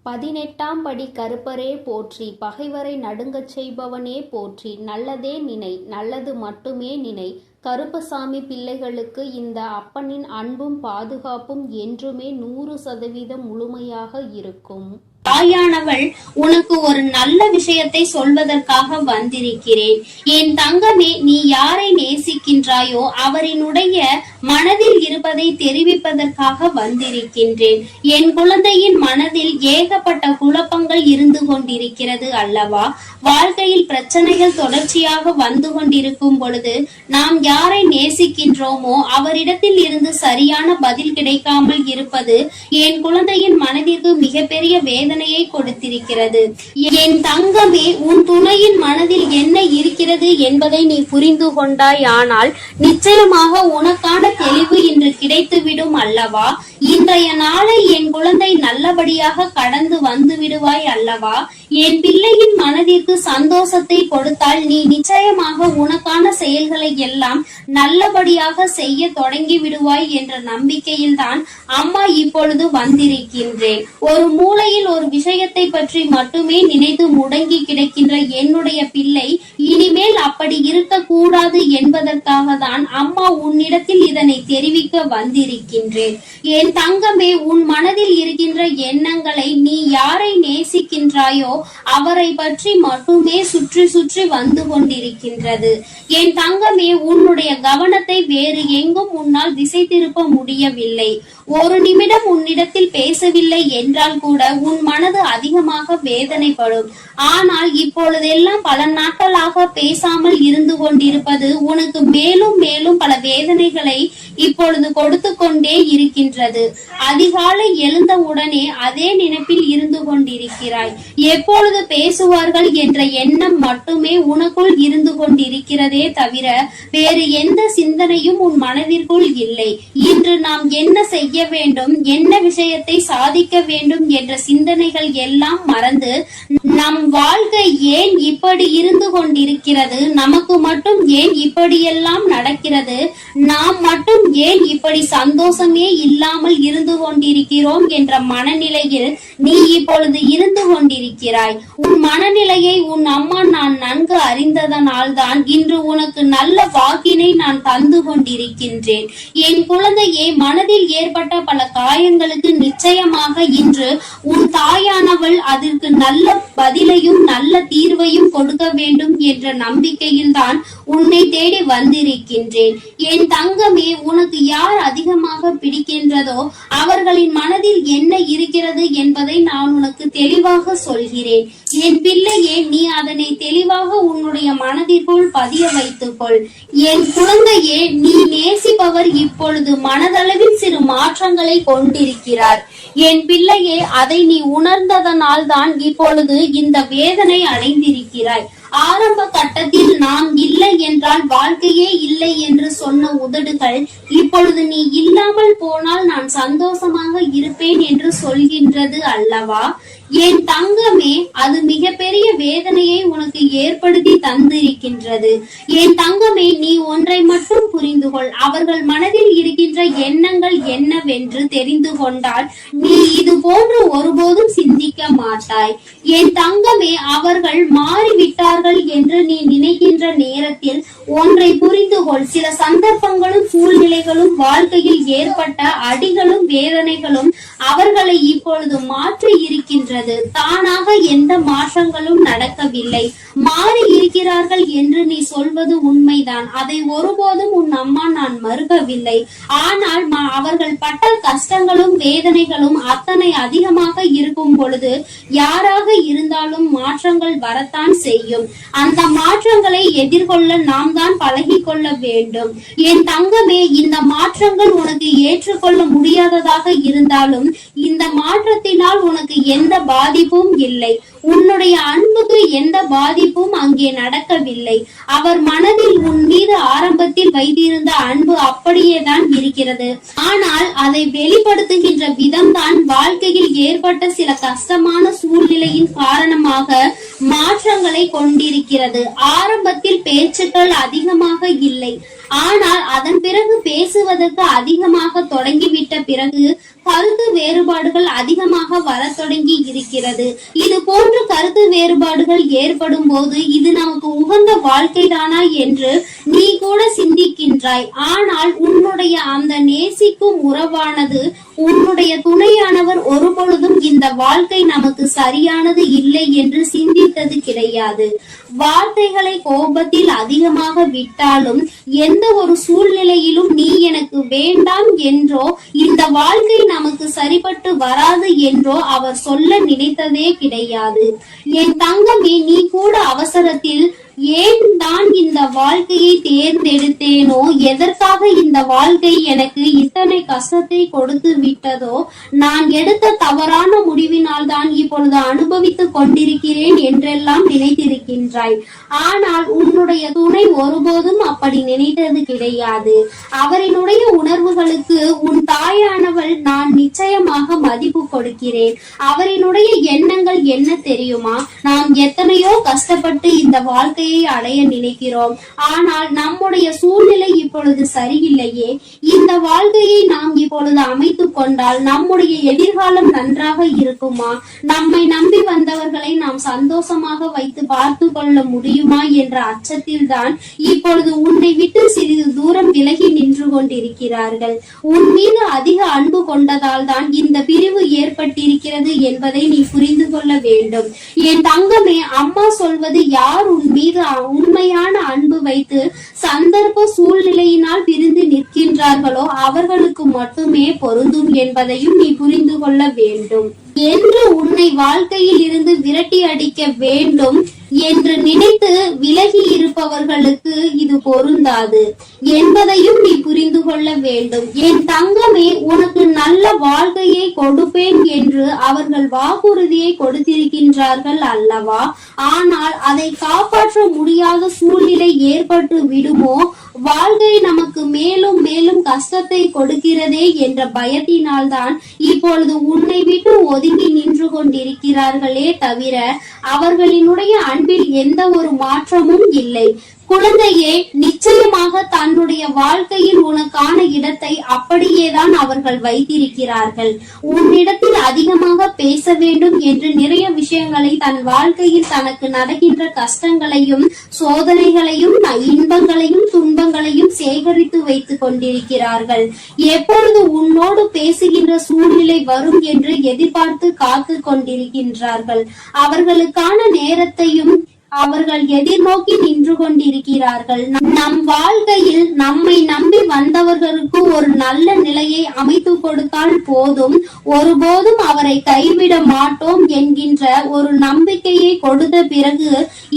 18ஆம் படி கருப்பரே போற்றி, பகைவரை நடுங்கச் செய்பவனே போற்றி, நல்லதே நினை, நல்லது மட்டுமே நினை. கருப்பசாமி பிள்ளைகளுக்கு இந்த அப்பனின் அன்பும் பாதுகாப்பும் என்றுமே 100% முழுமையாக இருக்கும். தாயானவள் உனக்கு ஒரு நல்ல விஷயத்தை சொல்வதற்காக வந்திருக்கிறேன். என் தங்கமே, நீ யாரை நேசிக்கின்றாயோ அவரினுடைய மனதில் இருப்பதை தெரிவிப்பதற்காக வந்திருக்கின்றேன். என் குழந்தையின் மனதில் ஏகப்பட்ட குழப்பங்கள் இருந்து கொண்டிருக்கிறது அல்லவா? வாழ்க்கையில் பிரச்சனைகள் தொடர்ச்சியாக வந்து கொண்டிருக்கும் பொழுது நாம் யாரை நேசிக்கின்றோமோ அவரிடத்தில் இருந்து சரியான பதில் கிடைக்காமல் இருப்பது என் குழந்தையின் மனதிற்கு மிகப்பெரிய வேதனையை கொடுத்திருக்கிறது. என் தங்கமே, உன் துணையின் மனதில் என்ன இருக்கிறது என்பதை நீ புரிந்து கொண்டாய். ஆனால் நிச்சயமாக உனக்கான தெளிவு இன்று கிடைத்துவிடும் அல்லவா? இன்றைய நாளை என் குழந்தை நல்லபடியாக கடந்து வந்து விடுவாய் அல்லவா? என் பிள்ளையின் மனதிற்கு சந்தோஷத்தை கொடுத்தால் நீ நிச்சயமாக உனக்கான செயல்களை எல்லாம் நல்லபடியாக செய்ய தொடங்கி விடுவாய் என்ற நம்பிக்கையில் தான் அம்மா இப்பொழுது வந்திருக்கின்றேன். ஒரு மூலையில் ஒரு விஷயத்தை பற்றி மட்டுமே நினைத்து முடங்கி கிடக்கின்ற என்னுடைய பிள்ளை இனிமேல் அப்படி இருக்கக்கூடாது என்பதற்காக தான் அம்மா உன்னிடத்தில் இதனை தெரிவிக்க வந்திருக்கின்றேன். என் தங்கமே, உன் மனதில் இருக்கின்ற எண்ணங்களை நீ யாரை நேசிக்கின்றாயோ அவரை பற்றி மட்டுமே சுற்றி சுற்றி வந்து கொண்டிருக்கின்றது. என் தங்கமே, உன்னுடைய கவனத்தை வேறு எங்கும் உன்னால் திசை திருப்ப முடியவில்லை. ஒரு நிமிடம் உன்னிடத்தில் பேசவில்லை என்றால் கூட உன் மனது அதிகமாக வேதனைப்படும். ஆனால் இப்பொழுதெல்லாம் பல நாட்களாக பேசாமல் இருந்து கொண்டிருப்பது உனக்கு மேலும் மேலும் பல வேதனைகளை இப்பொழுது கொடுத்து கொண்டே இருக்கின்றது. அதிகாலை எழுந்த உடனே அதே நினைப்பில் இருந்து கொண்டிருக்கிறாய். எப்பொழுது பேசுவார்கள் என்ற எண்ணம் மட்டுமே உனக்குள் இருந்து கொண்டிருக்கிறதே தவிர வேறு எந்த சிந்தனையும் உன் மனதிற்குள் இல்லை. இன்று நாம் என்ன செய்ய வேண்டும், என்ன விஷயத்தை சாதிக்க வேண்டும் என்ற சிந்தனைகள் எல்லாம் மறந்து நம் வாழ்க்கை ஏன் இப்படி இருந்து கொண்டிருக்கிறது, நமக்கு மட்டும் ஏன் இப்படியெல்லாம் நடக்கிறது, நாம் மட்டும் ஏன் இப்படி சந்தோஷமே இல்லாமல் இருந்து கொண்டிருக்கிறோம் என்ற மனநிலையில் நீ இப்பொழுது இருந்து கொண்டிருக்கிறாய். உன் மனநிலையை உன் அம்மா நான் நன்கு அறிந்ததனால் தான் இன்று உனக்கு நல்ல வாக்கினை நான் தந்து கொண்டிருக்கின்றேன். என் குழந்தையே, மனதில் ஏற்பட்ட பல காயங்களுக்கு நிச்சயமாக இன்று உன் தாயானவள் அதற்கு நல்ல பதிலையும் நல்ல தீர்வையும் கொடுக்க வேண்டும் என்ற நம்பிக்கையில் தான் உன்னை தேடி வந்திருக்கின்றேன். என் தங்கமே, உனக்கு யார் அதிகமாக பிடிக்கின்றதோ அவர்களின் மனதில் என்ன இருக்கிறது என்பதை நான் உனக்கு தெளிவாக சொல்கிறேன். என் பிள்ளையே, நீ அதனை தெளிவாக உன்னுடைய மனதிற்குள் பதிய வைத்துக்கொள். என் குழந்தையே, நீ நேசிப்பவர் இப்பொழுது மனதளவில் சிறு மாற்றங்களை கொண்டிருக்கிறார். என் பிள்ளையே, அதை நீ உணர்ந்ததனால் தான் இப்பொழுது இந்த வேதனை அடைந்திருக்கிறாய். ஆரம்ப கட்டத்தில் நாம் இல்லை என்றால் வாழ்க்கையே இல்லை என்று சொன்ன உதடுகள் இப்பொழுது நீ இல்லாமல் போனால் நான் சந்தோஷமாக இருப்பேன் என்று சொல்கின்றது அல்லவா? என் தங்கமே, அது மிகப்பெரிய வேதனையை உனக்கு ஏற்படுத்தி தந்திருக்கின்றது. என் தங்கமே, நீ ஒன்றை மட்டும் புரிந்து கொள். அவர்கள் மனதில் இருக்கின்ற எண்ணங்கள் என்னவென்று தெரிந்து கொண்டால் நீ இது போன்று ஒருபோதும் சிந்திக்க மாட்டாய். என் தங்கமே, அவர்கள் மாறிவிட்டார்கள் என்று நீ நினைக்கின்ற நேரத்தில் ஒன்றை புரிந்து கொள். சில சந்தர்ப்பங்களும் சூழ்நிலைகளும் வாழ்க்கையில் ஏற்பட்ட அடிகளும் வேதனைகளும் அவர்களை இப்பொழுது மாற்றி இருக்கின்றது. தானாக எந்த மாற்றங்களும் நடக்கவில்லை. மாறி இருக்கிறார்கள் என்று நீ சொல்வது உண்மைதான். அதை ஒருபோதும் உன் அம்மா நான் மறுக்கவில்லை. ஆனால் அவர்கள் பட்ட கஷ்டங்களும் வேதனைகளும் அத்தனை அதிகமாக இருக்கும் பொழுது யாராக இருந்தாலும் மாற்றங்கள் வரத்தான் செய்யும். அந்த மாற்றங்களை எதிர்கொள்ள நாம் தான் பழகி கொள்ள வேண்டும். என் தங்கமே, இந்த மாற்றங்கள் உனக்கு ஏற்றுக்கொள்ள முடியாததாக இருந்தாலும் இந்த மாற்றத்தினால் உனக்கு எந்த பாதிப்பும் இல்லை. உன்னுடைய அன்புக்கு எந்த பாதிப்பும் அங்கே நடக்கவில்லை. அவர் மனதில் உன் மீது ஆரம்பத்தில் வைத்திருந்த அன்பு அப்படியே தான் இருக்கிறது. ஆனால் அதை வெளிப்படுத்துகின்ற விதம்தான் வாழ்க்கையில் ஏற்பட்ட சில கஷ்டமான சூழ்நிலையின் காரணமாக மாற்றங்களை கொண்டிருக்கிறது. ஆரம்பத்தில் பேச்சுக்கள் அதிகமாக இல்லை. ஆனால் அதன் பிறகு பேசுவதற்கு அதிகமாக தொடங்கிவிட்ட பிறகு கருத்து வேறுபாடுகள் அதிகமாக வரத் தொடங்கி இருக்கிறது. இது போன்ற கருத்து வேறுபாடுகள் ஏற்படும் போது இது நமக்கு உகந்த வாழ்க்கைதானா என்று நீ கூட சிந்திக்கின்றாய். ஆனால் உன்னுடைய அந்த நேசிக்கும் உறவானது, உன்னுடைய துணையானவர் ஒருபொழுதும் இந்த வாழ்க்கை நமக்கு சரியானது இல்லை என்று சிந்தித்தது கிடையாது. வார்த்தைகளை கோபத்தில் அதிகமாக விட்டாலும் எந்த ஒரு சூழ்நிலையிலும் நீ எனக்கு வேண்டாம் என்றோ இந்த வாழ்க்கை நமக்கு சரிபட்டு வராது என்றோ அவர் சொல்ல நினைத்ததே கிடையாது. என் தங்கமே, நீ கூட அவசரத்தில் ஏன் தான் இந்த வாழ்க்கையை தேர்ந்தெடுத்தேனோ, எதற்காக இந்த வாழ்க்கை எனக்கு இத்தனை கஷ்டத்தை கொடுத்து விட்டதோ, நான் எடுத்த தவறான முடிவினால் தான் இப்பொழுது அனுபவித்துக் கொண்டிருக்கிறேன் என்றெல்லாம் நினைத்திருக்கின்றாய். ஆனால் உன்னுடைய துணை ஒருபோதும் அப்படி நினைத்தது கிடையாது. அவரினுடைய உணர்வுகளுக்கு உன் தாயானவள் நான் நிச்சயமாக மதிப்பு கொடுக்கிறேன். அவரினுடைய எண்ணங்கள் என்ன தெரியுமா? நாம் எத்தனையோ கஷ்டப்பட்டு இந்த வாழ்க்கை அடைய நினைக்கிறோம். ஆனால் நம்முடைய சூழ்நிலை இப்பொழுது சரியில்லையே. இந்த வாழ்க்கையை நாம் இப்பொழுது அமைத்துக் கொண்டால் நம்முடைய எதிர்காலம் நன்றாக இருக்குமா? நம்மை நம்பி வந்தவர்களை நாம் சந்தோஷமாக வைத்து பார்த்து கொள்ள முடியுமா என்ற அச்சத்தில் தான் இப்பொழுது உன்னை விட்டு சிறிது தூரம் விலகி நின்று கொண்டிருக்கிறார்கள். உன் மீது அதிக அன்பு கொண்டதால் தான் இந்த பிரிவு ஏற்பட்டிருக்கிறது என்பதை நீ புரிந்து கொள்ள வேண்டும். என் தங்கமே, அம்மா சொல்வது யார் உன் மீது உண்மையான அன்பு வைத்து சந்தர்ப்ப சூழ்நிலையினால் பிரிந்து நிற்கின்றார்களோ அவர்களுக்கு மட்டுமே பொருந்தும் என்பதையும் நீ புரிந்து கொள்ள வேண்டும். என்று உன்னை வாழ்க்கையில் இருந்து விரட்டி அடிக்க வேண்டும் என்று நினைத்து விலகி இருப்பவர்களுக்கு இது பொருந்தாது என்பதையும் நீ புரிந்து கொள்ள வேண்டும். என் தங்கமே, உனக்கு நல்ல வாழ்க்கையை கொடுப்பேன் என்று அவர்கள் வாக்குறுதியை கொடுத்திருக்கின்றார்கள் அல்லவா? ஆனால் அதை காப்பாற்ற முடியாத சூழ்நிலை ஏற்பட்டு விடுமோ, வாழ்க்கை நமக்கு மேலும் மேலும் கஷ்டத்தை கொடுக்கிறதே என்ற பயத்தினால்தான் இப்பொழுது உன்னை விட்டு ஒதுங்கி நின்று கொண்டிருக்கிறார்களே தவிர அவர்களினுடைய அன்பில் எந்த ஒரு மாற்றமும் இல்லை. குழந்தையே, நிச்சயமாக தன்னுடைய வாழ்க்கையில் உனக்கான இடத்தை அப்படியேதான் அவர்கள் வைத்திருக்கிறார்கள். உன்னிடத்தில் அதிகமாக பேச வேண்டும் என்று நிறைய விஷயங்களை தன் வாழ்க்கையில் தனக்கு நடக்கின்ற கஷ்டங்களையும் சோதனைகளையும் இன்பங்களையும் துன்பங்களையும் சேகரித்து வைத்துக் கொண்டிருக்கிறார்கள். எப்பொழுது உன்னோடு பேசுகின்ற சூழ்நிலை வரும் என்று எதிர்பார்த்து காத்து கொண்டிருக்கின்றார்கள். அவர்களுக்கான நேரத்தையும் அவர்கள் எதிர்நோக்கி நின்று கொண்டிருக்கிறார்கள். நம் வாழ்க்கையில் நம்மை நம்பி வந்தவர்களுக்கு ஒரு நல்ல நிலையை அமைத்து கொடுத்தால் போதும், ஒருபோதும் அவரை கைவிட மாட்டோம் என்கின்ற ஒரு நம்பிக்கையை கொடுத்த பிறகு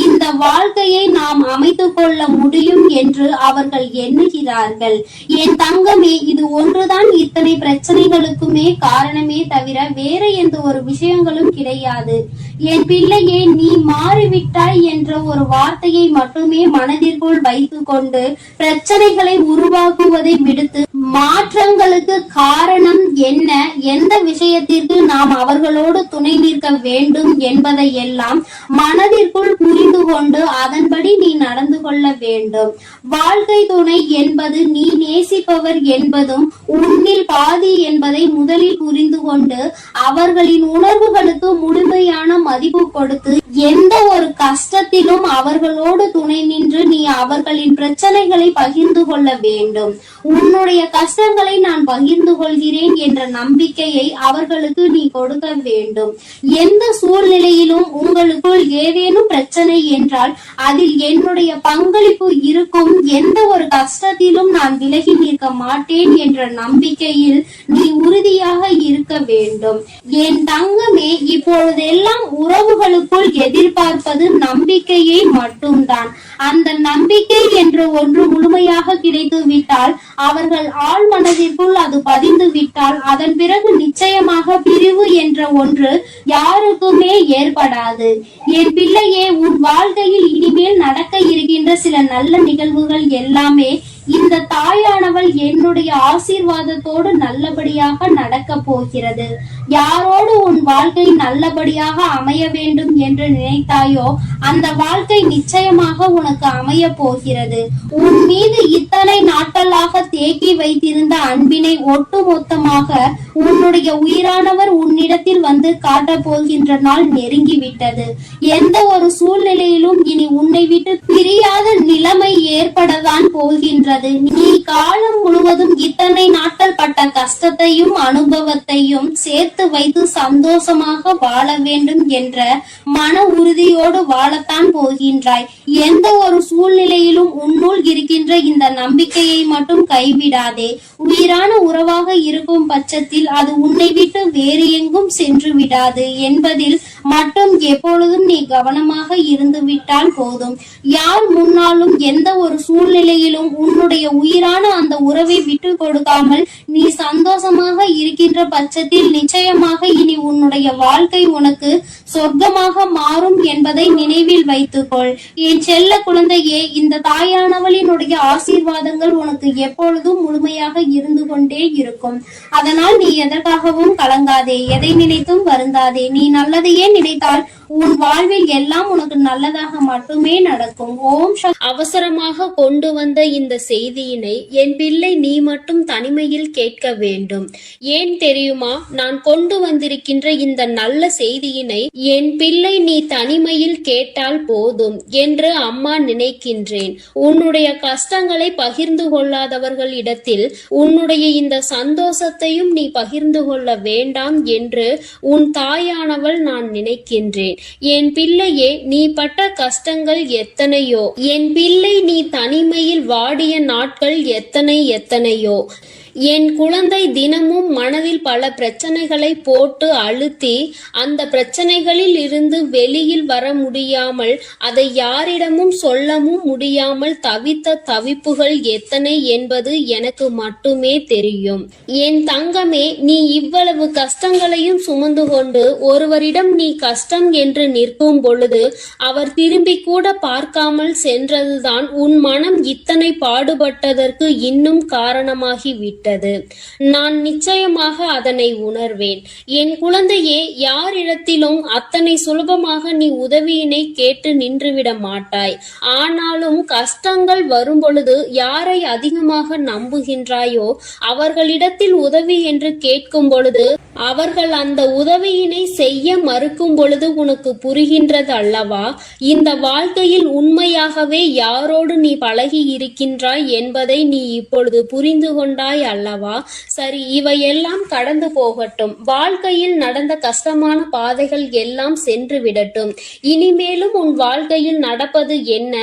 இந்த வாழ்க்கையை நாம் அமைத்துக் கொள்ள முடியும் என்று அவர்கள் எண்ணுகிறார்கள். என் தங்கமே, இது ஒன்றுதான் இத்தனை பிரச்சனைகளுக்குமே காரணமே தவிர வேற எந்த ஒரு விஷயங்களும் கிடையாது. என் பிள்ளையே, நீ மாறிவிட்டாய் என்ற ஒரு வார்த்தையை மட்டுமே மனதிற்குள் வைத்துக் கொண்டு பிரச்சனைகளை உருவாக்குவதை விடுத்து மாற்றங்களுக்கு காரணம் என்ன, எந்த விஷயத்திற்கு நாம் அவர்களோடு துணை நிற்க வேண்டும் என்பதை எல்லாம் மனதிற்குள் புரிந்து கொண்டு அதன்படி நீ நடந்து கொள்ள வேண்டும். வாழ்க்கை துணை என்பது நீ நேசிப்பவர் என்பதும் உன்னில் பாதி என்பதை முதலில் புரிந்து கொண்டு அவர்களின் உணர்வுகளுக்கு முழுமையான மதிப்பு கொடுத்து எந்த ஒரு கஷ்டத்திலும் அவர்களோடு துணை நின்று நீ அவர்களின் பிரச்சனைகளை பகிர்ந்து கொள்ள வேண்டும். உன்னுடைய கஷ்டங்களை நான் பகிர்ந்து கொள்கிறேன் என்ற நம்பிக்கையை அவர்களுக்கு நீ கொடுக்க வேண்டும். எந்த சூழ்நிலையிலும் உங்களுக்குள் ஏதேனும் பிரச்சனை என்றால் அதில் என்னுடைய பங்களிப்பு இருக்கும், எந்த ஒரு கஷ்டத்திலும் நான் விலகி நிற்க மாட்டேன் என்ற நம்பிக்கையில் நீ உறுதியாக இருக்க வேண்டும். என் தங்கமே, இப்பொழுதெல்லாம் உறவுகளுக்குள் எதிர்பார்ப்பது நம்பிக்கையை மட்டும்தான். அந்த நம்பிக்கை என்ற ஒன்று முழுமையாக கிடைத்து விட்டால், அவர்கள் ஆழ் மனதிற்குள் அது பதிந்து விட்டால், அதன் பிறகு நிச்சயமாக பிரிவு என்ற ஒன்று யாருக்குமே ஏற்படாது. என் பிள்ளையே, உன் வாழ்க்கையில் இனிமேல் நடக்க இருக்கின்ற சில நல்ல நிகழ்வுகள் எல்லாமே இந்த தாயானவள் என்னுடைய ஆசீர்வாதத்தோடு நல்லபடியாக நடக்க போகிறது. யாரோடு உன் வாழ்க்கை நல்லபடியாக அமைய வேண்டும் என்று நினைத்தாயோ அந்த வாழ்க்கை நிச்சயமாக உனக்கு அமைய போகிறது. உன் மீது இத்தனை நாட்களாக தேக்கி வைத்திருந்த அன்பினை ஒட்டுமொத்தமாக உன்னுடைய உயிரானவர் உன்னிடத்தில் வந்து காட்ட போகின்ற நாள் நெருங்கிவிட்டது. எந்த ஒரு சூழ்நிலையிலும் இனி உன்னை விட்டு பிரியாத நிலைமை ஏற்படத்தான் போகின்றது. நீ காலம் முழுவதும் இத்தனை நாட்கள் பட்ட கஷ்டத்தையும் அனுபவத்தையும் சேர்த்து வைத்து சந்தோஷமாக வாழ வேண்டும் என்ற மன உறுதியோடு வாழத்தான் போகின்றாய். எந்த ஒரு சூழ்நிலையிலும் உன்னுள் இருக்கின்ற இந்த நம்பிக்கையை மட்டும் கைவிடாதே. உயிரான உறவாக இருக்கும் பட்சத்தில் அது உன்னை விட்டு வேறு எங்கும் சென்று விடாது என்பதில் மட்டும் எப்பொழுதும் நீ கவனமாக இருந்து விட்டால் போதும். யார் முன்னாலும் எந்த ஒரு சூழ்நிலையிலும் உன்னுடைய உயிரான அந்த உறவை விட்டு கொடுக்காமல் நீ சந்தோஷமாக இருக்கின்ற பட்சத்தில் நிச்சயமாக இனி உன்னுடைய வாழ்க்கை உனக்கு சொர்க்கமாக மாறும் என்பதை நினைவில் வைத்துக்கொள். என் செல்ல குழந்தையே, இந்த தாயானவளினுடைய ஆசீர்வாதங்கள் உனக்கு எப்பொழுதும் முழுமையாக இருந்து கொண்டே இருக்கும். அதனால் நீ எதற்காகவும் கலங்காதே, எதை நினைத்தும் வருந்தாதே. நீ நல்லதையே நினைத்தால் உன் வாழ்வில் எல்லாம் உனக்கு நல்லதாக மட்டுமே நடக்கும். ஓம் சக்தி. அவசரமாக கொண்டு வந்த இந்த செய்தியினை என் பிள்ளை நீ மட்டும் தனிமையில் கேட்க வேண்டும். ஏன் தெரியுமா? நான் கொண்டு வந்திருக்கின்ற இந்த நல்ல செய்தியினை என் பிள்ளை நீ தனிமையில் கேட்டால் போதும் என்று அம்மா நினைக்கின்றேன். உன்னுடைய கஷ்டங்களை பகிர்ந்து கொள்ளாதவர்களிடத்தில் உன்னுடைய இந்த சந்தோஷத்தையும் நீ பகிர்ந்து கொள்ள வேண்டாம் என்று உன் தாயானவள் நான் நினைக்கின்றேன். என் பிள்ளையே, நீ பட்ட கஷ்டங்கள் எத்தனையோ, என் பிள்ளை நீ தனிமையில் வாடிய நாட்கள் எத்தனையோ. என் குழந்தை தினமும் மனதில் பல பிரச்சனைகளை போட்டு அழுத்தி அந்த பிரச்சனைகளில் இருந்து வெளியில் வர முடியாமல் அதை யாரிடமும் சொல்லவும் முடியாமல் தவித்த தவிப்புகள் எத்தனை என்பது எனக்கு மட்டுமே தெரியும். என் தங்கமே, நீ இவ்வளவு கஷ்டங்களையும் சுமந்து கொண்டு ஒருவரிடம் நீ கஷ்டம் என்று நிற்கும் பொழுது அவர் திரும்பி கூட பார்க்காமல் சென்றதுதான் உன் மனம் இத்தனை பாடுபட்டதற்கு இன்னும் காரணமாகி விட்டது. நான் நிச்சயமாக அதனை உணர்வேன். என் குழந்தையே, யாரிடத்திலும் அத்தனை சுலபமாக நீ உதவியினை கேட்டு நின்றுவிட மாட்டாய். ஆனாலும் கஷ்டங்கள் வரும் பொழுது யாரை அதிகமாக நம்புகின்றாயோ அவர்களிடத்தில் உதவி என்று கேட்கும் பொழுது அவர்கள் அந்த உதவியினை செய்ய மறுக்கும் பொழுது உனக்கு புரிகின்றது அல்லவா? இந்த வாழ்க்கையில் உண்மையாகவே யாரோடு நீ பழகி இருக்கின்றாய் என்பதை நீ இப்பொழுது புரிந்து கொண்டாய் அல்லவா? சரி, இவையெல்லாம் கடந்து போகட்டும். வாழ்க்கையில் நடந்த கஷ்டமான பாதைகள் எல்லாம் சென்று விடட்டும். இனிமேலும் உன் வாழ்க்கையில் நடப்பது என்ன,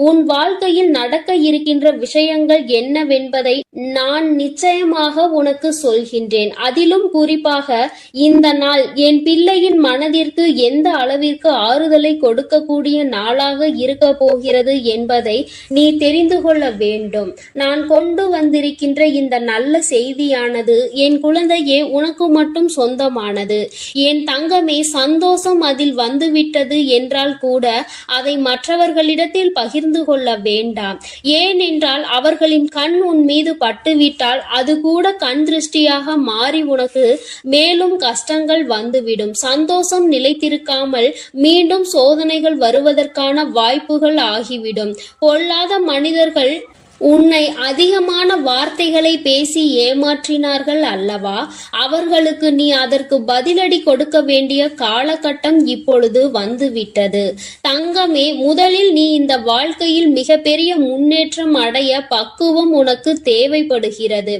உன் வாழ்க்கையில் நடக்க இருக்கின்ற விஷயங்கள் என்னவென்பதை நான் நிச்சயமாக உனக்கு சொல்கின்றேன். அதிலும் குறிப்பாக இந்த நாள் என் பிள்ளையின் மனதிற்கு எந்த அளவிற்கு ஆறுதலை கொடுக்கக்கூடிய நாளாக இருக்க போகிறது என்பதை நீ தெரிந்து கொள்ள வேண்டும். நான் கொண்டு வந்திருக்கின்ற இந்த நல்ல செய்தியானது என் குழந்தையே உனக்கு மட்டும் சொந்தமானது. என் தங்கமே, சந்தோஷம் அதில் வந்துவிட்டது என்றால் கூட அதை மற்றவர்களிடத்தில் பகிர்ந்து கொள்ள வேண்டாம். ஏனென்றால் அவர்களின் கண் உன் மீது பட்டுவிட்டால் அது கூட கண் திருஷ்டியாக மாறி உனக்கு மேலும் கஷ்டங்கள் வந்துவிடும். சந்தோஷம் நிலைத்திருக்காமல் மீண்டும் சோதனைகள் வருவதற்கான வாய்ப்புகள் ஆகிவிடும். பொல்லாத மனிதர்கள் உன்னை அதிகமான வார்த்தைகளை பேசி ஏமாற்றினார்கள் அல்லவா? அவர்களுக்கு நீ அதற்கு பதிலடி கொடுக்க வேண்டிய காலகட்டம் இப்பொழுது வந்துவிட்டது. தங்கமே, முதலில் நீ இந்த வாழ்க்கையில் மிகப்பெரிய முன்னேற்றம் அடைய பக்குவம் உனக்கு தேவைப்படுகிறது.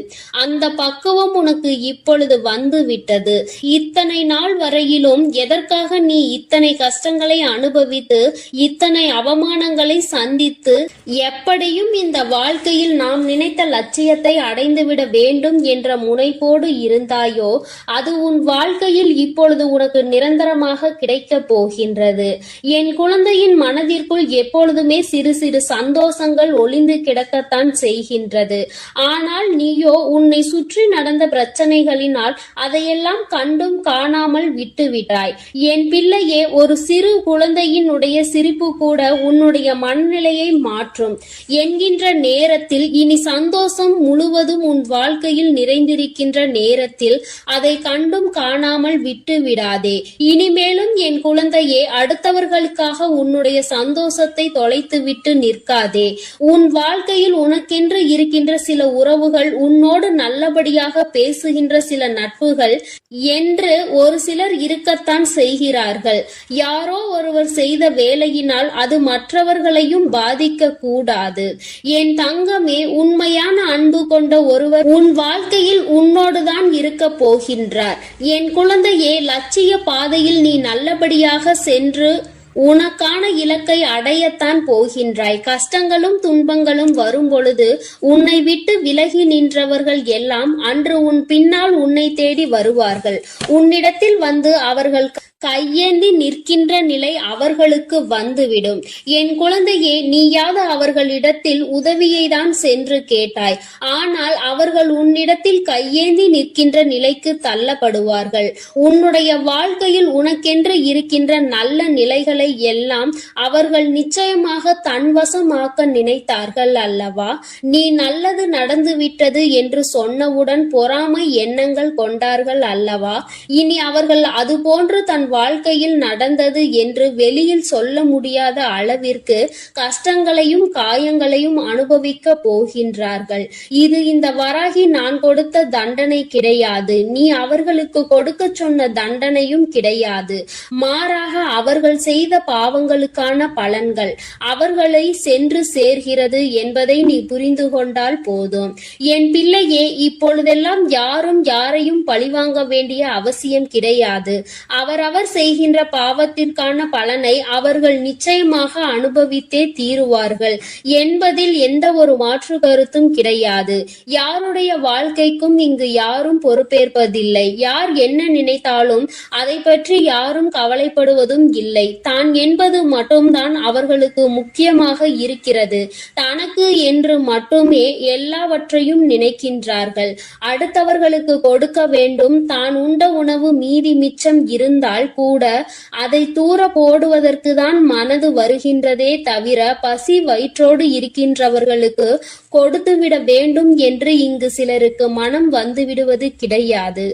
அந்த பக்குவம் உனக்கு இப்பொழுது வந்துவிட்டது. இத்தனை நாள் வரையிலும் எதற்காக நீ இத்தனை கஷ்டங்களை அனுபவித்து இத்தனை அவமானங்களை சந்தித்து எப்படியும் இந்த வாழ்க்கையில் நாம் நினைத்த லட்சியத்தை அடைந்துவிட வேண்டும் என்ற முனைப்போடு இருந்தாயோ அது உன் வாழ்க்கையில் இப்பொழுது உனக்கு நிரந்தரமாக கிடைக்க போகின்றது. என் குழந்தையின் மனதிற்குள் எப்பொழுதுமே சிறு சிறு சந்தோஷங்கள் ஒளிந்து கிடக்கத்தான் செய்கின்றது. ஆனால் நீயோ உன்னை சுற்றி நடந்த பிரச்சனைகளினால் அதையெல்லாம் கண்டும் காணாமல் விட்டுவிட்டாய். என் பிள்ளையே, ஒரு சிறு குழந்தையினுடைய சிரிப்பு கூட உன்னுடைய மனநிலையை மாற்றும் என்கின்ற நேரத்தில், இனி சந்தோஷம் முழுவதும் உன் வாழ்க்கையில் நிறைந்திருக்கின்ற நேரத்தில் அதை கண்டும் காணாமல் விட்டு விடாதே. இனிமேலும் என் குழந்தையே, அடுத்தவர்களுக்காக உன்னுடைய சந்தோஷத்தை தொலைத்துவிட்டு நிற்காதே. உன் வாழ்க்கையில் உனக்கென்று இருக்கின்ற சில உறவுகள், உன்னோடு நல்லபடியாக பேசுகின்ற சில நட்புகள் என்று ஒரு சிலர் இருக்கத்தான் செய்கிறார்கள். யாரோ ஒருவர் செய்த வேலையினால் அது மற்றவர்களையும் பாதிக்க கூடாது. என் தங்கமே, உண்மையான அன்பு கொண்ட ஒருவர் உன் வாழ்க்கையில் உன்னோடுதான் இருக்க போகின்றார். என் குழந்தையே, லட்சிய பாதையில் நீ நல்லபடியாக சென்று உனக்கான இலக்கை அடையத்தான் போகின்றாய். கஷ்டங்களும் துன்பங்களும் வரும் பொழுது உன்னை விட்டு விலகி நின்றவர்கள் எல்லாம் அன்று உன் பின்னால் உன்னை தேடி வருவார்கள். உன்னிடத்தில் வந்து அவர்கள் கையேந்தி நிற்கின்ற நிலை அவர்களுக்கு வந்துவிடும். என் குழந்தையே, நீயாவது அவர்களிடத்தில் உதவியை தான் சென்று கேட்டாய். ஆனால் அவர்கள் உன்னிடத்தில் கையேந்தி நிற்கின்ற நிலைக்கு தள்ளப்படுவார்கள். உன்னுடைய வாழ்க்கையில் உனக்கென்று இருக்கின்ற நல்ல நிலைகளை எல்லாம் அவர்கள் நிச்சயமாக தன்வசமாக்க நினைத்தார்கள் அல்லவா? நீ நல்லது நடந்துவிட்டது என்று சொன்னவுடன் பொறாமை எண்ணங்கள் கொண்டார்கள் அல்லவா? இனி அவர்கள் அதுபோன்று தன் வாழ்க்கையில் நடந்தது என்று வெளியில் சொல்ல முடியாத அளவிற்கு கஷ்டங்களையும் காயங்களையும் அனுபவிக்க போகின்றார்கள். இது இந்த வராகி நான் கொடுத்த தண்டனை கிடையாது. நீ அவர்களுக்கு கொடுக்க சொன்ன தண்டனையும் கிடையாது. மாறாக அவர்கள் செய்த பாவங்களுக்கான பலன்கள் அவர்களை சென்று சேர்கிறது என்பதை நீ புரிந்து கொண்டால் போதும். என் பிள்ளையே, இப்பொழுதெல்லாம் யாரும் யாரையும் பழிவாங்க வேண்டிய அவசியம் கிடையாது. அவரவர் செய்கின்ற பாவத்திற்கான பலனை அவர்கள் நிச்சயமாக அனுபவித்தே தீருவார்கள் என்பதில் எந்த ஒரு மாற்று கருத்தும் கிடையாது. யாருடைய வாழ்க்கைக்கும் இங்கு யாரும் பொறுப்பேற்பதில்லை. யார் என்ன நினைத்தாலும் அதை பற்றி யாரும் கவலைப்படுவதும் இல்லை. தான் என்பது மட்டும்தான் அவர்களுக்கு முக்கியமாக இருக்கிறது. தனக்கு என்று மட்டுமே எல்லாவற்றையும் நினைக்கின்றார்கள். அடுத்தவர்களுக்கு கொடுக்க வேண்டும். தான் உண்ட உணவு மீதி மிச்சம் இருந்தால் கூட அதை தூர போடுவதற்கு தான் மனது வருகின்றதே தவிர பசி வயிற்றோடு இருக்கின்றவர்களுக்கு கொடுத்துவிட வேண்டும் என்று இங்கு சிலருக்கு மனம் வந்துவிடுவது கிடையாது.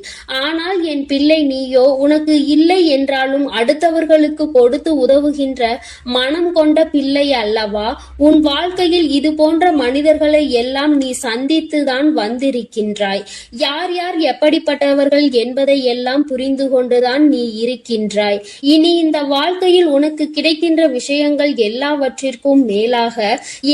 ஆனால் என் பிள்ளை, நீயோ உனக்கு இல்லை என்றாலும் அடுத்தவர்களுக்கு கொடுத்து உதவுகின்ற மனம் கொண்ட பிள்ளை அல்லவா? உன் வாழ்க்கையில் இது போன்ற மனிதர்களை எல்லாம் நீ சந்தித்துதான் வந்திருக்கின்றாய். யார் யார் எப்படிப்பட்டவர்கள் என்பதை எல்லாம் புரிந்து கொண்டுதான் நீ இருக்கின்றாய். இனி இந்த வாழ்க்கையில் உனக்கு கிடைக்கின்ற விஷயங்கள் எல்லாவற்றிற்கும் மேலாக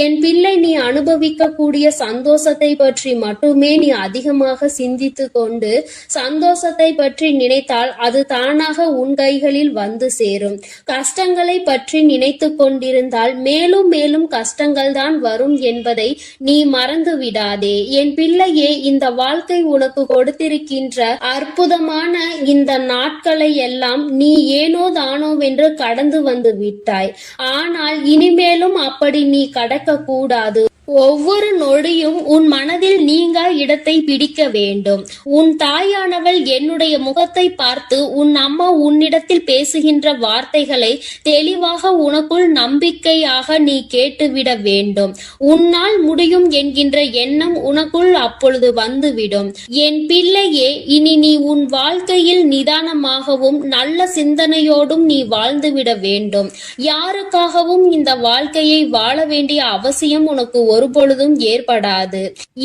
என் பிள்ளை, நீ அனுபவிக்கக்கூடிய சந்தோஷத்தை பற்றி மட்டுமே நீ அதிகமாக சிந்தித்து கொண்டு சந்தோஷத்தை பற்றி நினைத்தால் அது தானாக உன் கைகளில் வந்து சேரும். கஷ்டங்களை பற்றி நினைத்து கொண்டிருந்தால் மேலும் மேலும் கஷ்டங்கள் தான் வரும் என்பதை நீ மறந்து விடாதே. என் பிள்ளையே, இந்த வாழ்க்கை உனக்கு கொடுத்திருக்கின்ற அற்புதமான இந்த நாட்களை எல்லாம் நீ ஏனோ தானோவென்று கடந்து வந்து விட்டாய். ஆனால் இனிமேலும் அப்படி நீ கடக்க கூடாது. ஒவ்வொரு நொடியும் உன் மனதில் நீங்கா இடத்தை பிடிக்க வேண்டும். உன் தாயானவள் என்னுடைய முகத்தை பார்த்து உன் அம்மா உன்னிடத்தில் பேசுகின்ற வார்த்தைகளை தெளிவாக உனக்குள் நம்பிக்கையாக நீ கேட்டுவிட வேண்டும். உன்னால் முடியும் என்கின்ற எண்ணம் உனக்குள் அப்பொழுது வந்துவிடும். என் பிள்ளையே, இனி நீ உன் வாழ்க்கையில் நிதானமாகவும் நல்ல சிந்தனையோடும் நீ வாழ்ந்துவிட வேண்டும். யாருக்காகவும் இந்த வாழ்க்கையை வாழ வேண்டிய அவசியம் உனக்கு ஒருபொழுதும் ஏற்படாது.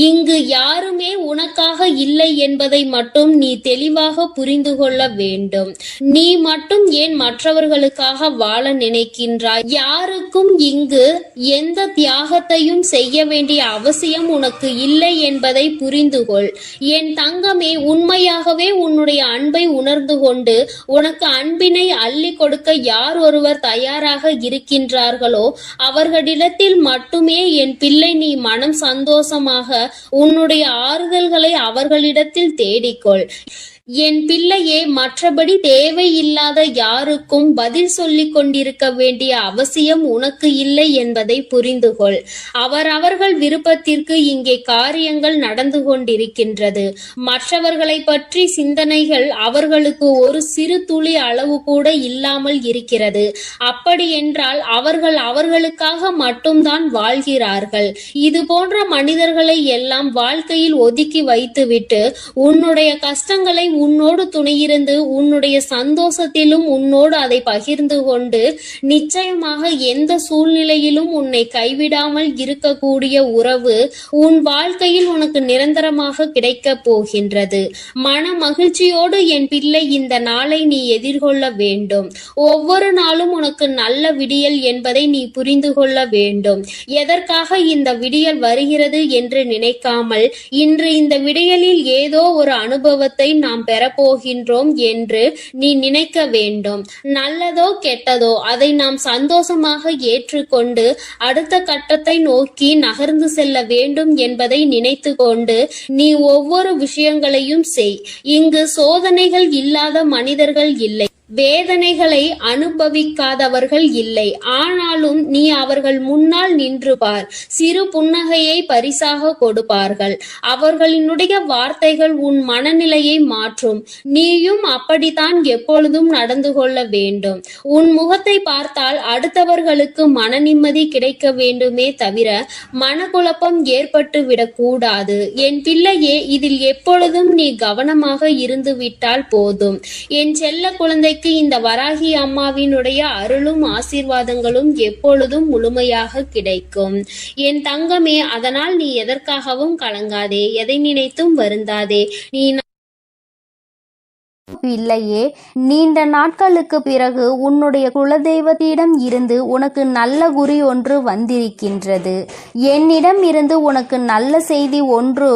இங்கு யாருமே உனக்காக இல்லை என்பதை மட்டும் நீ தெளிவாக புரிந்து கொள்ள வேண்டும். நீ மட்டும் ஏன் மற்றவர்களுக்காக வாழ நினைக்கின்றாய்? யாருக்கும் இங்கு எந்த தியாகத்தையும் செய்ய வேண்டிய அவசியம் உனக்கு இல்லை என்பதை புரிந்து கொள். என் தங்கமே, உண்மையாகவே உன்னுடைய அன்பை உணர்ந்து கொண்டு உனக்கு அன்பினை அள்ளி கொடுக்க யார் ஒருவர் தயாராக இருக்கின்றார்களோ அவர்களிடத்தில் மட்டுமே என் பிள்ளை நீ மனம் சந்தோஷமாக உன்னுடைய ஆறுதல்களை அவர்களிடத்தில் தேடிக்கொள். என் பிள்ளையே, மற்றபடி தேவையில்லாத யாருக்கும் பதில் சொல்லிக் கொண்டிருக்க வேண்டிய அவசியம் உனக்கு இல்லை என்பதை புரிந்து கொள். அவரவர்கள் விருப்பத்திற்கு இங்கே காரியங்கள் நடந்து கொண்டிருக்கின்றது. மற்றவர்களை பற்றி சிந்தனைகள் அவர்களுக்கு ஒரு சிறு துளி அளவு கூட இல்லாமல் இருக்கிறது. அப்படி என்றால் அவர்கள் அவர்களுக்காக மட்டும்தான் வாழ்கிறார்கள். இது போன்ற மனிதர்களை எல்லாம் வாழ்க்கையில் ஒதுக்கி வைத்துவிட்டு உன்னுடைய கஷ்டங்களை உன்னோடு துணையிருந்து உன்னுடைய சந்தோஷத்திலும் உன்னோடு அதை பகிர்ந்து கொண்டு நிச்சயமாக எந்த சூழ்நிலையிலும் உன்னை கைவிடாமல் இருக்கக்கூடிய உறவு உன் வாழ்க்கையில் உனக்கு நிரந்தரமாக கிடைக்கப் போகின்றது. மன மகிழ்ச்சியோடு என் பிள்ளை இந்த நாளை நீ எதிர்கொள்ள வேண்டும். ஒவ்வொரு நாளும் உனக்கு நல்ல விடியல் என்பதை நீ புரிந்து கொள்ள வேண்டும். எதற்காக இந்த விடியல் வருகிறது என்று நினைக்காமல் இன்று இந்த விடியலில் ஏதோ ஒரு அனுபவத்தை நாம் பெறப்போகின்றோம் என்று நீ நினைக்க வேண்டும். நல்லதோ கெட்டதோ அதை நாம் சந்தோஷமாக ஏற்றுக்கொண்டு அடுத்த கட்டத்தை நோக்கி நகர்ந்து செல்ல வேண்டும் என்பதை நினைத்து கொண்டு நீ ஒவ்வொரு விஷயங்களையும் செய். இங்கு சோதனைகள் இல்லாத மனிதர்கள் இல்லை, வேதனைகளை அனுபவிக்காதவர்கள் இல்லை. ஆனாலும் நீ அவர்கள் முன்னால் நின்று பார். சிறு புன்னகையை பரிசாக கொடுப்பார்கள். அவர்களினுடைய வார்த்தைகள் உன் மனநிலையை மாற்றும். நீயும் அப்படித்தான் எப்பொழுதும் நடந்து கொள்ள வேண்டும். உன் முகத்தை பார்த்தால் அடுத்தவர்களுக்கு மன நிம்மதி கிடைக்க வேண்டுமே தவிர மனக்குழப்பம் ஏற்பட்டு விடக்கூடாது. என் பிள்ளையே, இதில் எப்பொழுதும் நீ கவனமாக இருந்து விட்டால் போதும். என் செல்ல குழந்தைக்கு இந்த வராகி அம்மாவினுடைய அருளும் ஆசீர்வாதங்களும் எப்பொழுதும் முழுமையாக கிடைக்கும். என் தங்கமே, அதனால் நீ எதற்காகவும் கலங்காதே, எதை நினைத்தும் வருந்தாதே. நீ பிள்ளையே, நீண்ட நாட்களுக்கு பிறகு உன்னுடைய குலதெய்வத்திடம் இருந்து உனக்கு நல்ல குறி ஒன்று வந்திருக்கின்றது. என்னிடம் இருந்து உனக்கு நல்ல செய்தி ஒன்று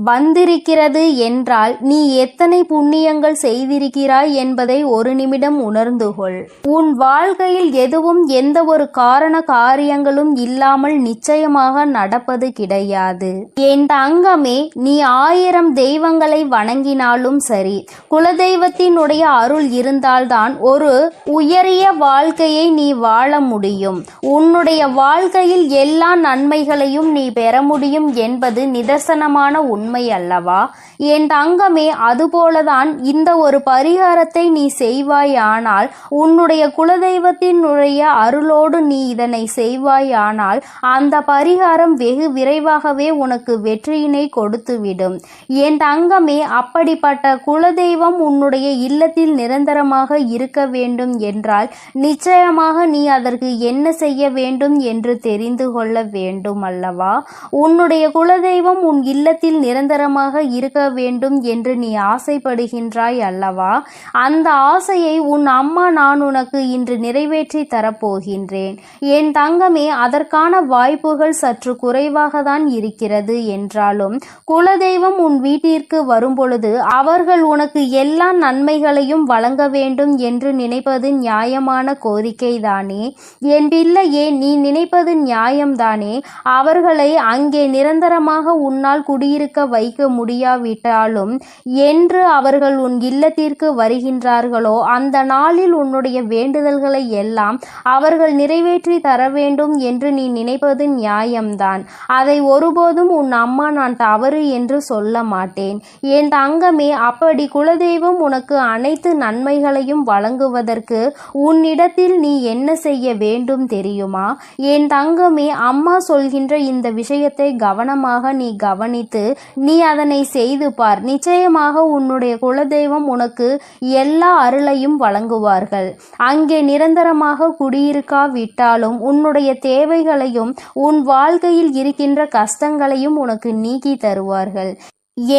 வந்திருக்கிறது என்றால் நீ எத்தனை புண்ணியங்கள் செய்திருக்கிறாய் என்பதை ஒரு நிமிடம் உணர்ந்து கொள். உன் வாழ்க்கையில் எதுவும் எந்த ஒரு காரண காரியங்களும் இல்லாமல் நிச்சயமாக நடப்பது கிடையாது. என் தங்கமே, நீ 1000 தெய்வங்களை வணங்கினாலும் சரி, குலதெய்வத்தினுடைய அருள் இருந்தால்தான் ஒரு உயரிய வாழ்க்கையை நீ வாழ முடியும். உன்னுடைய வாழ்க்கையில் எல்லா நன்மைகளையும் நீ பெற முடியும் என்பது நிதர்சனமான உண்மை அல்லவா? என் தங்கமே, அதுபோலதான் இந்த ஒரு பரிகாரத்தை நீ செய்வாயானால், உன்னுடைய குலதெய்வத்தினுடைய அருளோடு நீ இதனை செய்வாயானால் அந்த பரிகாரம் வெகு விரைவாகவே உனக்கு வெற்றியினை கொடுத்துவிடும். என் தங்கமே, அப்படிப்பட்ட குலதெய்வம் உன்னுடைய இல்லத்தில் நிரந்தரமாக இருக்க வேண்டும் என்றால் நிச்சயமாக நீ அதற்கு என்ன செய்ய வேண்டும் என்று தெரிந்து கொள்ள வேண்டும் அல்லவா? உன்னுடைய குலதெய்வம் உன் இல்லத்தில் நிரந்தரமாக இருக்க வேண்டும் என்று நீ ஆசைப்படுகின்றாய் அல்லவா? அந்த ஆசையை உன் அம்மா நான் உனக்கு இன்று நிறைவேற்றி தரப்போகின்றேன். என் தங்கமே, அதற்கான வாய்ப்புகள் சற்று குறைவாக தான் இருக்கிறது என்றாலும் குலதெய்வம் உன் வீட்டிற்கு வரும்பொழுது அவர்கள் உனக்கு எல்லா நன்மைகளையும் வழங்க வேண்டும் என்று நினைப்பது நியாயமான கோரிக்கைதானே? என் பிள்ளையே, நீ நினைப்பது நியாயம்தானே? அவர்களை அங்கே நிரந்தரமாக உன்னால் குடியிருக்க வைக்க முடியாவிட்டாலும் என்று அவர்கள் உன் இல்லத்திற்கு வருகின்றார்களோ அந்த நாளில் உன்னுடைய வேண்டுதல்களை எல்லாம் அவர்கள் நிறைவேற்றி தர வேண்டும் என்று நீ நினைப்பது நியாயம்தான். அதை ஒருபோதும் உன் அம்மா நான் தவறு என்று சொல்ல மாட்டேன். என் தங்கமே, அப்படி குலதெய்வம் உனக்கு அனைத்து நன்மைகளையும் வழங்குவதற்கு உன்னிடத்தில் நீ என்ன செய்ய வேண்டும் தெரியுமா? என் தங்கமே, அம்மா சொல்கின்ற இந்த விஷயத்தை கவனமாக நீ கவனித்து நீ அதனை செய்து பார். நிச்சயமாக உன்னுடைய குலதெய்வம் உனக்கு எல்லா அருளையும் வழங்குவார்கள். அங்கே நிரந்தரமாக குடியிருக்காவிட்டாலும் உன்னுடைய தேவைகளையும் உன் வாழ்க்கையில் இருக்கின்ற கஷ்டங்களையும் உனக்கு நீக்கி தருவார்கள்.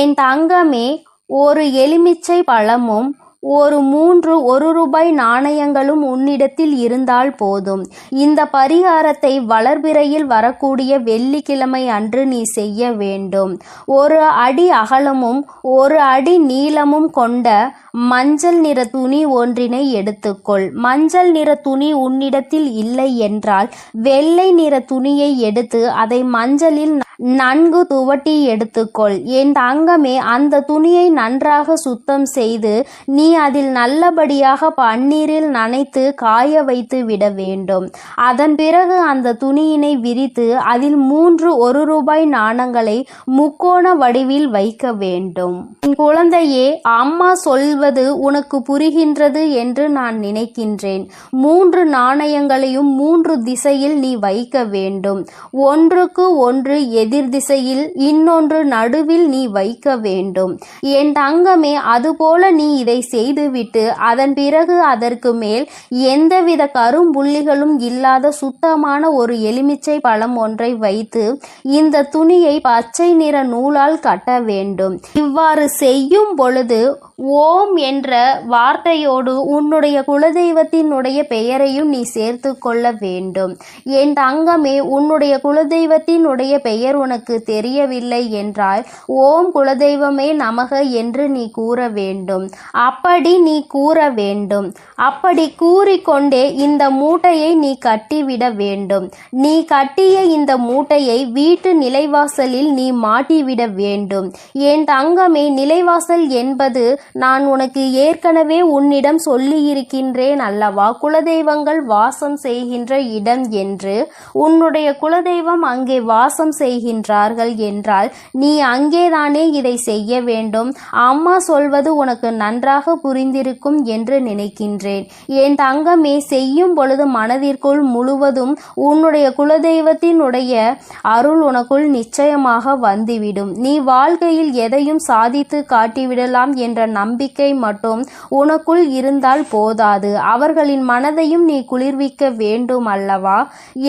என் தங்கமே, ஒரு எலுமிச்சை பழமும் ஒரு 3 1 ரூபாய் நாணயங்களும் உன்னிடத்தில் இருந்தால் போதும். இந்த பரிகாரத்தை வளர்பிறையில் வரக்கூடிய வெள்ளிக்கிழமை அன்று நீ செய்ய வேண்டும். 1 அடி அகலமும் 1 அடி நீளமும் கொண்ட மஞ்சள் நிற துணி ஒன்றினை எடுத்துக்கொள். மஞ்சள் நிற துணி உன்னிடத்தில் இல்லை என்றால் வெள்ளை நிற துணியை எடுத்து அதை மஞ்சளில் நன்கு துவட்டி எடுத்துக்கொள். என் தங்கமே, அந்த துணியை நன்றாக சுத்தம் செய்து நீ அதில் நல்லபடியாக பன்னீரில் நனைத்து காய வைத்து விட வேண்டும். அதன் பிறகு அந்த துணியினை விரித்து அதில் 3 1 ரூபாய் நாணங்களை முக்கோண வடிவில் வைக்க வேண்டும். என் குழந்தையே, அம்மா சொல்வது உனக்கு புரிகின்றது என்று நான் நினைக்கின்றேன். 3 நாணயங்களையும் 3 திசையில் நீ வைக்க வேண்டும். ஒன்றுக்கு ஒன்று எதிர் திசையில், இன்னொன்று நடுவில் நீ வைக்க வேண்டும். என் தங்கமே, அதுபோல நீ இதை செய்துவிட்டு அதன் பிறகு அதற்கு மேல் எந்தவித கரும்புள்ளிகளும் இல்லாத சுத்தமான ஒரு எலுமிச்சை பழம் ஒன்றை வைத்து இந்த துணியை பச்சை நிற நூலால் கட்ட வேண்டும். இவ்வாறு செய்யும் பொழுது ஓம் என்ற வார்த்தையோடு உன்னுடைய குலதெய்வத்தினுடைய பெயரையும் நீ சேர்த்து கொள்ள வேண்டும். என் தங்கமே, உன்னுடைய குலதெய்வத்தினுடைய பெயர் உனக்கு தெரியவில்லை என்றால் ஓம் குலதெய்வமே நமக என்று நீ கூற வேண்டும். அப்படி நீ கூற வேண்டும். அப்படி கூறிக்கொண்டே இந்த மூட்டையை நீ கட்டிவிட வேண்டும். நீ கட்டிய இந்த மூட்டையை வீட்டு நிலைவாசலில் நீ மாட்டிவிட வேண்டும். என் தங்கமே, நிலைவாசல் என்பது நான் உனக்கு ஏற்கனவே உன்னிடம் சொல்லியிருக்கின்றேன் அல்லவா, குலதெய்வங்கள் வாசம் செய்கின்ற இடம் என்று. உன்னுடைய குலதெய்வம் அங்கே வாசம் செய்கின்றார்கள் என்றால் நீ அங்கேதானே இதை செய்ய வேண்டும். அம்மா சொல்வது உனக்கு நன்றாக புரிந்திருக்கும் என்று நினைக்கின்றேன். என் தங்கமே, செய்யும் பொழுது மனதிற்குள் முழுவதும் உன்னுடைய குலதெய்வத்தினுடைய அருள் உனக்குள் நிச்சயமாக வந்துவிடும். நீ வாழ்க்கையில் எதையும் சாதித்து காட்டிவிடலாம் என்ற நம்பிக்கை மட்டும் உனக்குள் இருந்தால் போதாது. அவர்களின் மனதையும் நீ குளிர்விக்க வேண்டும் அல்லவா.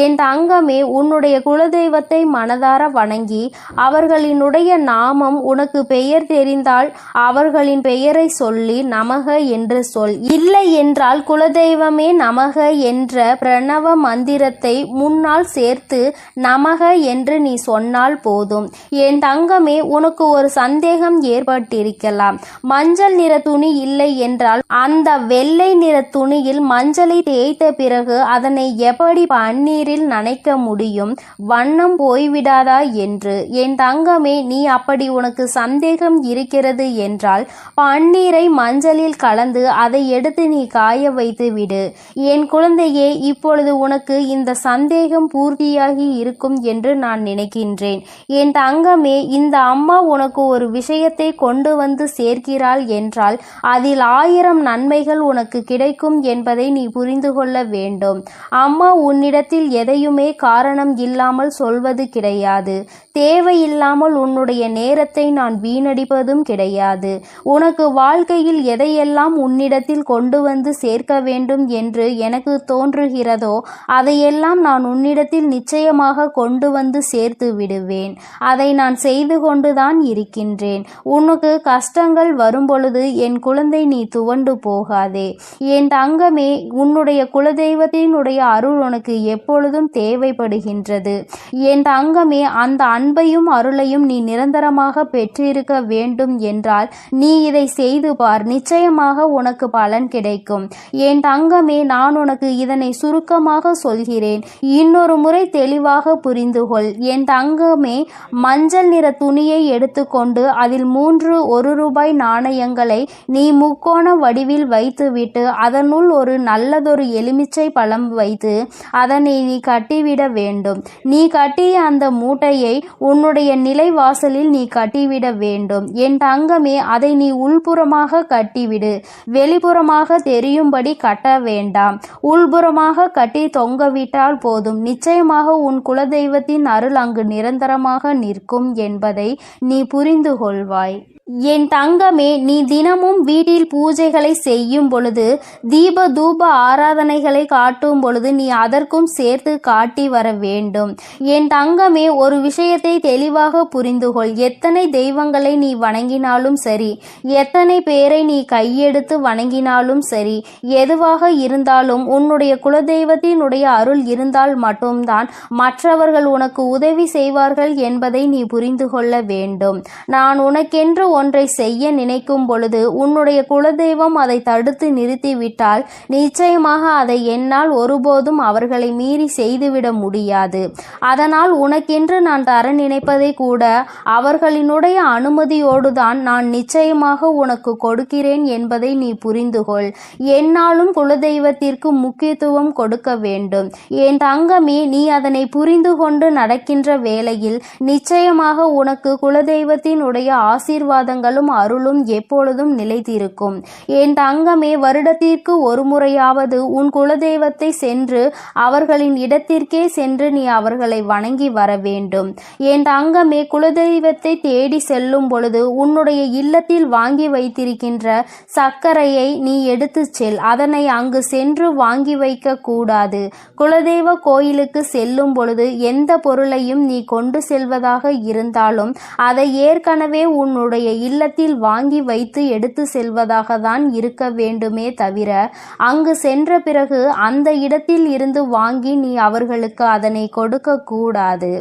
என் தங்கமே, உன்னுடைய குலதெய்வத்தை மனதார வணங்கி அவர்களினுடைய நாமம் உனக்கு பெயர் தெரிந்தால் அவர்களின் பெயரை சொல்லி நமக என்று சொல். இல்லை என்றால் குலதெய்வமே நமக என்ற பிரணவ மந்திரத்தை முன்னால் சேர்த்து நமக என்று நீ சொன்னால் போதும். என் தங்கமே, உனக்கு ஒரு சந்தேகம் ஏற்பட்டிருக்கலாம். மஞ்சள் நிற துணி இல்லை என்றால் அந்த வெள்ளை நிற துணியில் மஞ்சளை தேய்த்த பிறகு அதனை எப்படி பன்னீரில் நனைக்க முடியும், வண்ணம் போய்விடாதா என்று. என் தங்கமே, நீ அப்படி உனக்கு சந்தேகம் இருக்கிறது என்றால் பன்னீரை மஞ்சளில் கலந்து அதை எடுத்து நீ காய வைத்து விடு. என் குழந்தையே, இப்பொழுது உனக்கு இந்த சந்தேகம் பூர்த்தியாகி இருக்கும் என்று நான் நினைக்கின்றேன். என் தங்கமே, இந்த அம்மா உனக்கு ஒரு விஷயத்தை கொண்டு வந்து சேர்க்கிறாள் என்றால் அதில் 1000 நன்மைகள் உனக்கு கிடைக்கும் என்பதை நீ புரிந்து கொள்ள வேண்டும். அம்மா உன்னிடத்தில் எதையுமே காரணம் இல்லாமல் சொல்வது கிடையாது. தேவையில்லாமல் உன்னுடைய நேரத்தை நான் வீணடிப்பதும் கிடையாது. உனக்கு வாழ்க்கையில் எதையெல்லாம் உன்னிடத்தில் கொண்டு வந்து சேர்க்க வேண்டும் என்று எனக்கு தோன்றுகிறதோ அதையெல்லாம் நான் உன்னிடத்தில் நிச்சயமாக கொண்டு வந்து சேர்த்து விடுவேன். அதை நான் செய்து கொண்டுதான் இருக்கின்றேன். உனக்கு கஷ்டங்கள் வரும்பொழுது என் குழந்தை நீ துவண்டு போகாதே. என் தங்கமே, உன்னுடைய குலதெய்வத்தினுடைய அருள் உனக்கு எப்பொழுதும் தேவைப்படுகின்றது. என் தங்கமே, அந்த அன்பையும் அருளையும் நீ நிரந்தரமாக பெற்றிருக்க வேண்டும் என்றால் நீ இதை செய்து பார். நிச்சயமாக உனக்கு பலன் கிடைக்கும். என் தங்கமே, நான் உனக்கு இதனை சுருக்கமாக சொல்கிறேன். இன்னொரு முறை தெளிவாக புரிந்து கொள். என் தங்கமே, மஞ்சள் நிற துணியை எடுத்துக்கொண்டு அதில் 3 1 ரூபாய் நாணயங்களை நீ முக்கோண வடிவில் வைத்துவிட்டு அதனுள் ஒரு நல்லதொரு எலுமிச்சை பழம் வைத்து அதனை நீ கட்டிவிட வேண்டும். நீ கட்டிய அந்த மூட்டையை உன்னுடைய நிலைவாசலில் நீ கட்டிவிட வேண்டும். என் தங்கமே, அதை நீ உள்புறமாக கட்டிவிடு. வெளிப்புறமாக தெரியும்படி கட்ட வேண்டாம். உள்புறமாக கட்டி தொங்கவிட்டால் போதும். நிச்சயமாக உன் குலதெய்வத்தின் அருள் அங்கு நிரந்தரமாக நிற்கும் என்பதை நீ புரிந்து கொள்வாய். என் தங்கமே, நீ தினமும் வீட்டில் பூஜைகளை செய்யும் பொழுது, தீப தூப ஆராதனைகளை காட்டும் பொழுது நீ அதற்கும் சேர்த்து காட்டி வர வேண்டும். என் தங்கமே, ஒரு விஷயத்தை தெளிவாக புரிந்துகொள். எத்தனை தெய்வங்களை நீ வணங்கினாலும் சரி, எத்தனை பேரை நீ கையெடுத்து வணங்கினாலும் சரி, எதுவாக இருந்தாலும் உன்னுடைய குலதெய்வத்தினுடைய அருள் இருந்தால் மட்டும்தான் மற்றவர்கள் உனக்கு உதவி செய்வார்கள் என்பதை நீ புரிந்து கொள்ள வேண்டும். நான் உனக்கென்று ஒன்றை செய்ய நினைக்கும் பொழுது உன்னுடைய குலதெய்வம் அதை தடுத்து நிறுத்திவிட்டால் நிச்சயமாக அதை என்னால் ஒருபோதும் அவர்களை மீறி செய்துவிட முடியாது. அதனால் உனக்கென்று நான் தர நினைப்பதை கூட அவர்களினுடைய அனுமதியோடுதான் நான் நிச்சயமாக உனக்கு கொடுக்கிறேன் என்பதை நீ புரிந்துகொள். என்னாலும் குலதெய்வத்திற்கு முக்கியத்துவம் கொடுக்க வேண்டும். என் தங்கமே, நீ அதனை புரிந்து கொண்டு நடக்கின்ற வேளையில் நிச்சயமாக உனக்கு குலதெய்வத்தினுடைய ஆசீர்வாதங்களும் அருளும் எப்பொழுதும் நிலைத்திருக்கும். என் தங்கமே, வருடத்திற்கு ஒரு முறையாவது உன் குலதெய்வத்தை சென்று அவர்களின் இடத்திற்கே சென்று நீ அவர்களை வணங்கி வர வேண்டும். என் தங்கமே, குலதெய்வத்தை தேடி செல்லும் பொழுது உன்னுடைய இல்லத்தில் வாங்கி வைத்திருக்கின்ற சர்க்கரையை நீ எடுத்து செல். அதனை அங்கு சென்று வாங்கி வைக்க கூடாது. குலதெய்வ கோயிலுக்கு செல்லும் பொழுது எந்த பொருளையும் நீ கொண்டு செல்வதாக இருந்தாலும் அதை ஏற்கனவே உன்னுடைய இல்லத்தில் வாங்கி வைத்து எடுத்து செல்வதாக தான் இருக்க வேண்டுமே தவிர அங்கு சென்ற பிறகு அந்த இடத்தில் இருந்து வாங்கி நீ அவர்களுக்கு அதனை கொடுக்க கூடாது.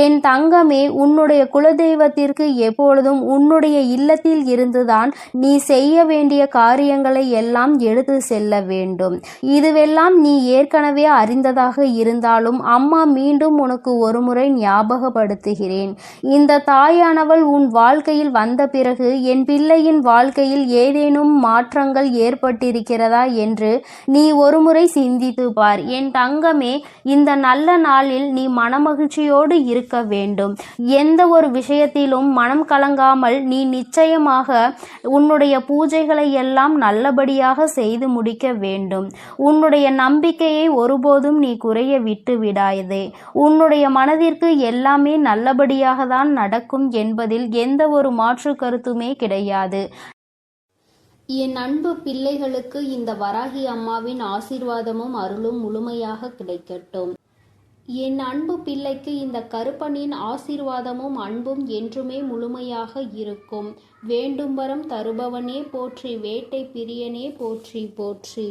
என் தங்கமே, உன்னுடைய குலதெய்வத்திற்கு எப்பொழுதும் உன்னுடைய இல்லத்தில் இருந்துதான் நீ செய்ய வேண்டிய காரியங்களை எல்லாம் எடுத்து செல்ல வேண்டும். இதுவெல்லாம் நீ ஏற்கனவே அறிந்ததாக இருந்தாலும் அம்மா மீண்டும் உனக்கு ஒருமுறை ஞாபகப்படுத்துகிறேன். இந்த தாயானவள் உன் வாழ்க்கையில் வந்த பிறகு என் பிள்ளையின் வாழ்க்கையில் ஏதேனும் மாற்றங்கள் ஏற்பட்டிருக்கிறதா என்று நீ ஒருமுறை சிந்தித்து பார். என் தங்கமே, இந்த நல்ல நாளில் நீ மனமகிழ்ச்சியோடு இருக்க வேண்டும். எந்த ஒரு விஷயத்திலும் மனம் கலங்காமல் நீ நிச்சயமாக உன்னுடைய பூஜைகளை எல்லாம் நல்லபடியாக செய்து முடிக்க வேண்டும். உன்னுடைய நம்பிக்கையை ஒருபோதும் நீ குறைய விட்டு விடாதே. உன்னுடைய மனதிற்கு எல்லாமே நல்லபடியாக தான் நடக்கும் என்பதில் எந்த ஒரு மாற்று கருத்துமே கிடையாது. என் அன்பு பிள்ளைகளுக்கு இந்த வராகி அம்மாவின் ஆசீர்வாதமும் அருளும் முழுமையாக கிடைக்கட்டும். என் அன்பு பிள்ளைக்கு இந்த கருப்பனின் ஆசீர்வாதமும் அன்பும் என்றுமே முழுமையாக இருக்கும். வேண்டும் வரம் தருபவனே போற்றி, வேட்டை பிரியனே போற்றி போற்றி.